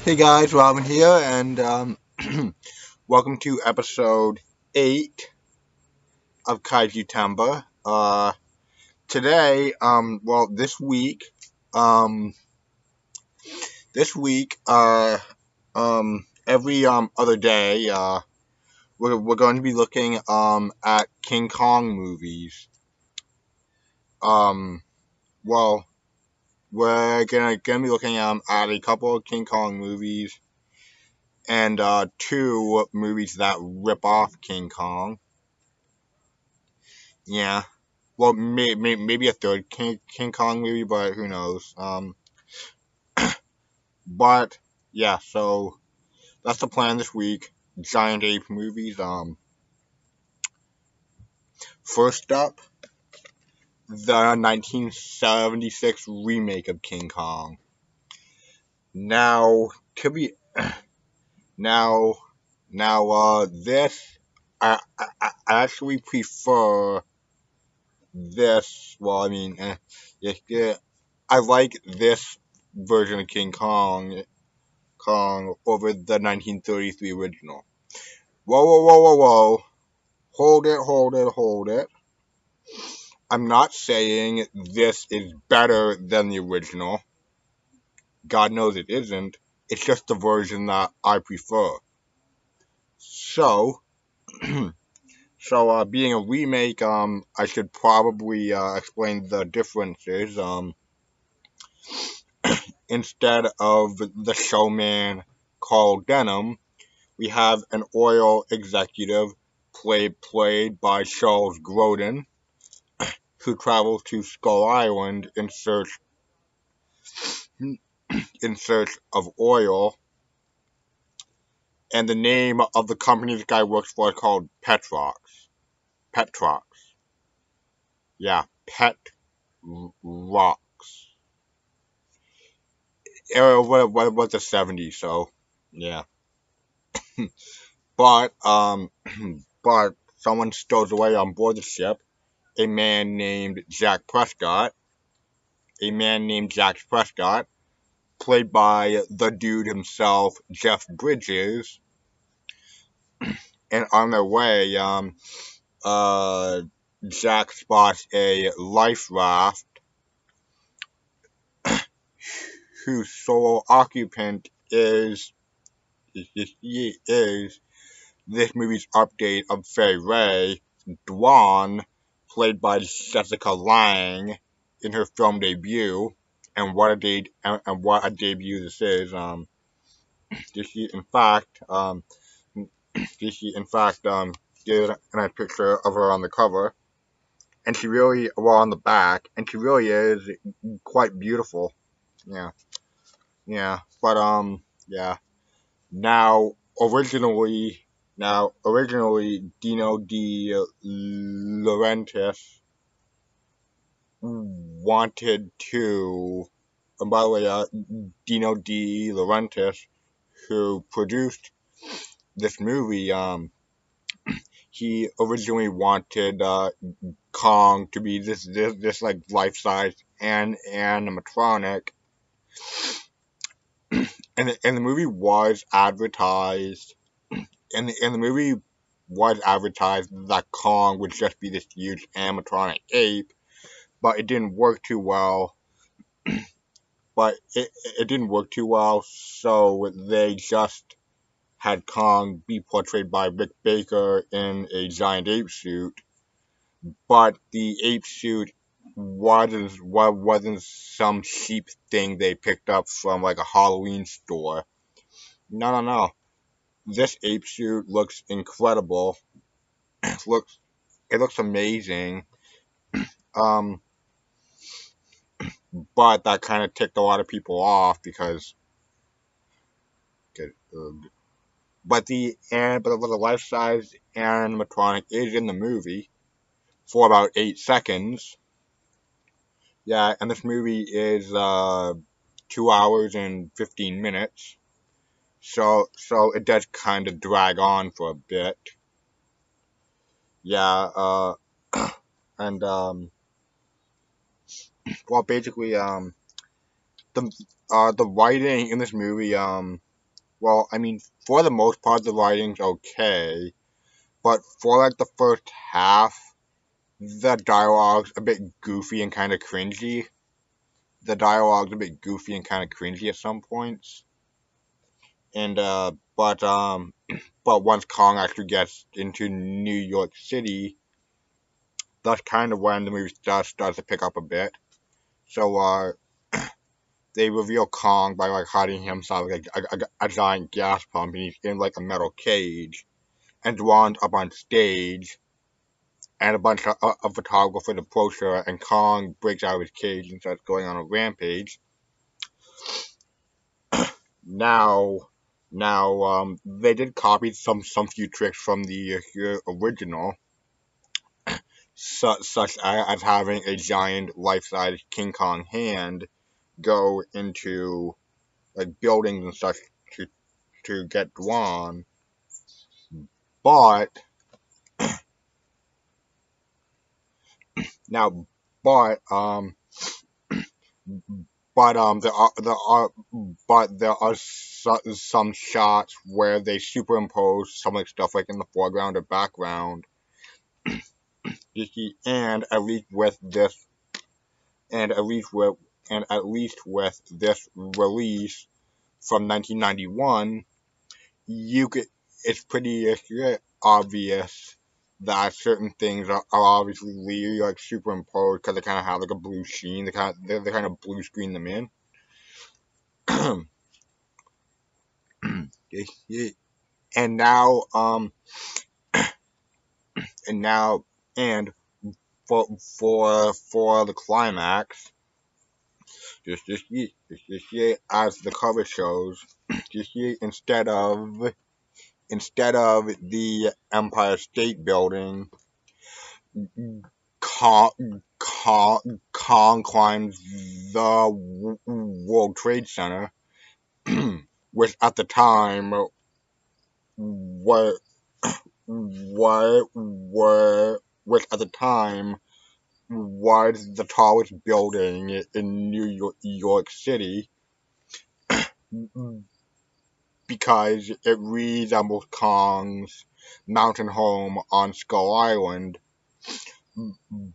Hey guys, Robin here, and welcome to episode 8 of Kaijutember. Today, um, every other day, we're going to be looking at King Kong movies. Um, well, we're gonna be looking at a couple of King Kong movies and two movies that rip off King Kong. Yeah. Well, maybe a third King Kong movie, but who knows? But yeah, so that's the plan this week. Giant ape movies. First up, the 1976 remake of King Kong. Now, to be now, this I actually prefer this. Well, I mean, yeah, I like this version of Kong over the 1933 original. Whoa, whoa, whoa, whoa, whoa. Hold it, hold it, hold it. I'm not saying this is better than the original. God knows it isn't. It's just the version that I prefer. So, being a remake, I should probably explain the differences. Instead of the showman Carl Denham, we have an oil executive played by Charles Grodin, who travels to Skull Island in search of oil, and the name of the company this guy works for is called Petrox. Petrox. Yeah, Petrox. What was the 70s? So yeah, but but someone stows away on board the ship. A man named Jack Prescott. A man named Jack Prescott, played by the dude himself, Jeff Bridges. And on their way, uh, Jack spots a life raft whose sole occupant is this movie's update of Fay Ray, Dwan, played by Jessica Lange in her film debut. And what a debut this is. This in fact, did a nice picture of her on the cover, and she really, well, on the back, and she really is quite beautiful. Yeah, yeah, but yeah. Now, originally, Dino De Laurentiis wanted to, and by the way, Dino De Laurentiis, who produced this movie, he originally wanted Kong to be this like life size and animatronic, and the movie was advertised, and the movie was advertised that Kong would just be this huge animatronic ape, but it didn't work too well. It didn't work too well, so they just had Kong be portrayed by Rick Baker in a giant ape suit, but the ape suit wasn't some cheap thing they picked up from like a Halloween store. No, no, no. This ape suit looks incredible. looks it looks amazing. Um, but that kind of ticked a lot of people off because, but the life size animatronic is in the movie for about 8 seconds. Yeah, and this movie is 2 hours and 15 minutes. So it does kind of drag on for a bit. Yeah, and well, basically, the writing in this movie, well, I mean, for the most part, the writing's okay, but for like the first half, the dialogue's a bit goofy and kind of cringy. The dialogue's a bit goofy and kind of cringy at some points, and but once Kong actually gets into New York City, that's kind of when the movie starts to pick up a bit. So they reveal Kong by like hiding himself like a giant gas pump, and he's in like a metal cage, and drawn up on stage, and a bunch of photographers approach her, and Kong breaks out of his cage and starts going on a rampage. Now, they did copy some few tricks from the original, such as having a giant life-size King Kong hand go into like buildings and such to get drawn. But now, but there are some shots where they superimpose some like stuff like in the foreground or background. And at least with this, and at least with and at least with this release from 1991, you could it's pretty obvious that certain things are obviously like superimposed because they kind of have like a blue sheen. They kind of blue screen them in. and now and now and for the climax, just as the cover shows, instead of the Empire State Building, Kong climbs the World Trade Center, which at the time were which at the time was the tallest building in York City, because it resembles Kong's mountain home on Skull Island.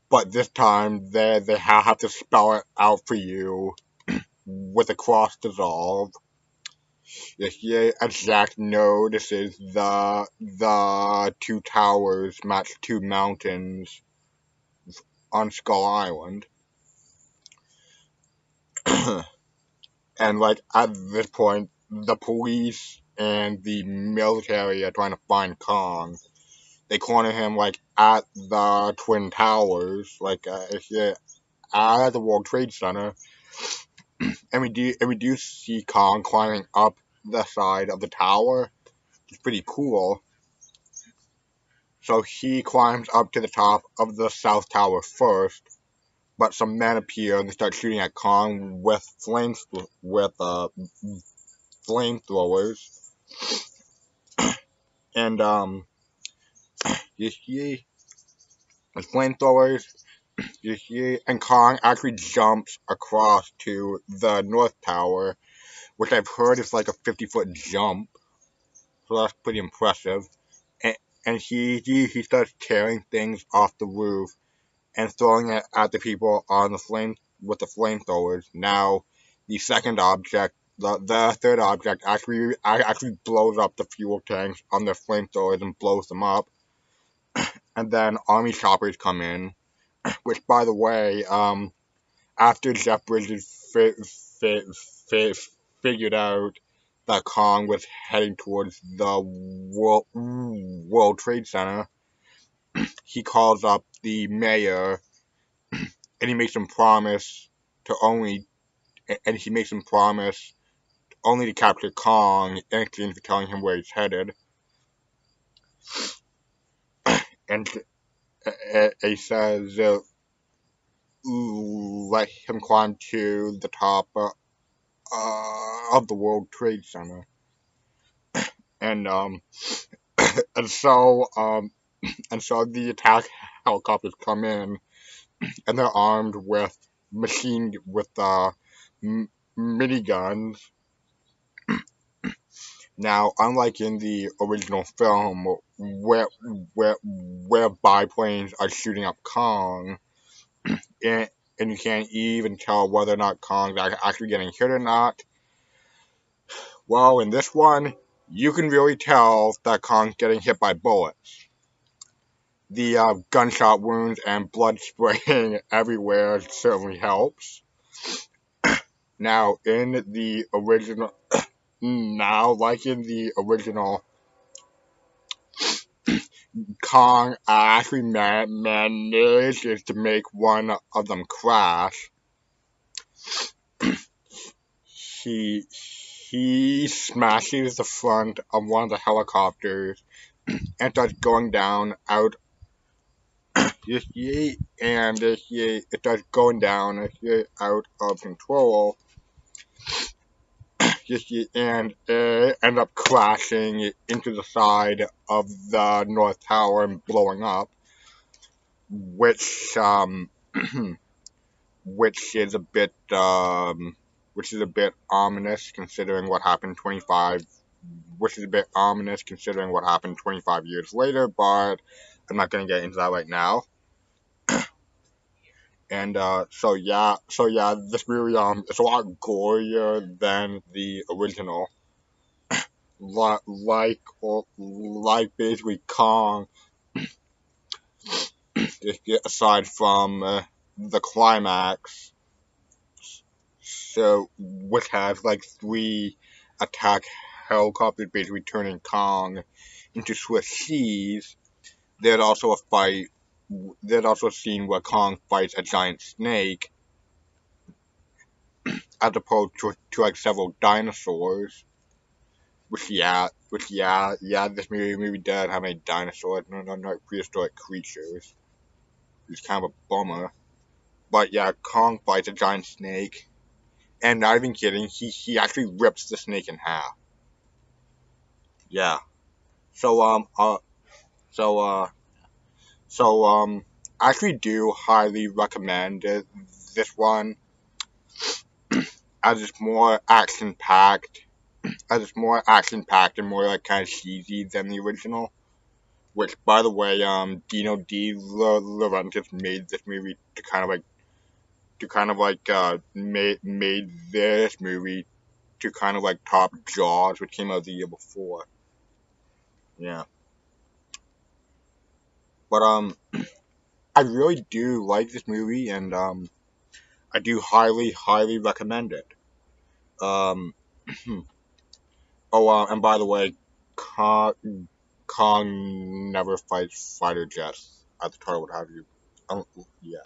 But this time they have to spell it out for you with a cross dissolve. The exact notices the two towers match two mountains on Skull Island. And like at this point, the police and the military are trying to find Kong. They corner him like at the Twin Towers, like at the World Trade Center, and we do see Kong climbing up the side of the tower. It's pretty cool. So he climbs up to the top of the South Tower first, but some men appear and they start shooting at Kong with flamethrowers, and you see the flamethrowers. You see, and Kong actually jumps across to the North Tower, which I've heard is like a 50-foot jump, so that's pretty impressive. And he starts tearing things off the roof and throwing it at the people on the flame with the flamethrowers. Now, the second object, the third object, actually blows up the fuel tanks on their flamethrowers and blows them up. And then army choppers come in, which, by the way, after Jeff Bridges figured out that Kong was heading towards the World Trade Center, he calls up the mayor and he makes him promise to only he makes him promise only to capture Kong in exchange for telling him where he's headed. And he says, let him climb to the top of the World Trade Center. And and so the attack helicopters come in, and they're armed with miniguns, Now, unlike in the original film, where biplanes are shooting up Kong, and, and you can't even tell whether or not Kong's actually getting hit or not, well, in this one, you can really tell that Kong's getting hit by bullets. The gunshot wounds and blood spraying everywhere certainly helps. Now, in the original, like in the original, Kong actually manages to make one of them crash. He he smashes the front of one of the helicopters and starts going down out. And it starts going down out of control. And end up crashing into the side of the North Tower and blowing up, which which is a bit ominous considering what happened 25 which is a bit ominous considering what happened 25 years later, but I'm not going to get into that right now. And this movie is a lot gorier than the original. Like basically Kong, aside from the climax, so which has like three attack helicopters basically turning Kong into Swiss cheese. There's also a fight. There's also a scene where Kong fights a giant snake, as opposed to like several dinosaurs. This movie does have a dinosaur, no prehistoric creatures. It's kind of a bummer. But yeah, Kong fights a giant snake, and not even kidding, he actually rips the snake in half. Yeah. So so I actually do highly recommend this one, as it's more action packed, and more like kind of cheesy than the original. Which, by the way, Dino De Laurentiis made this movie made this movie to kind of like top Jaws, which came out the year before. Yeah, but I really do like this movie, and I do highly recommend it. Um, and by the way, Kong, Kong never fights fighter jets, as the title would have you. Yeah.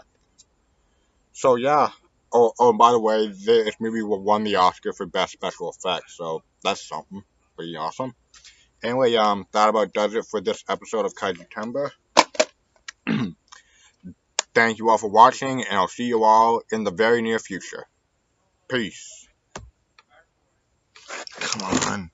So yeah. And by the way, this movie won the Oscar for best special effects, so that's something pretty awesome. Anyway, that about does it for this episode of Kaijutember. Thank you all for watching, and I'll see you all in the very near future. Peace. Come on.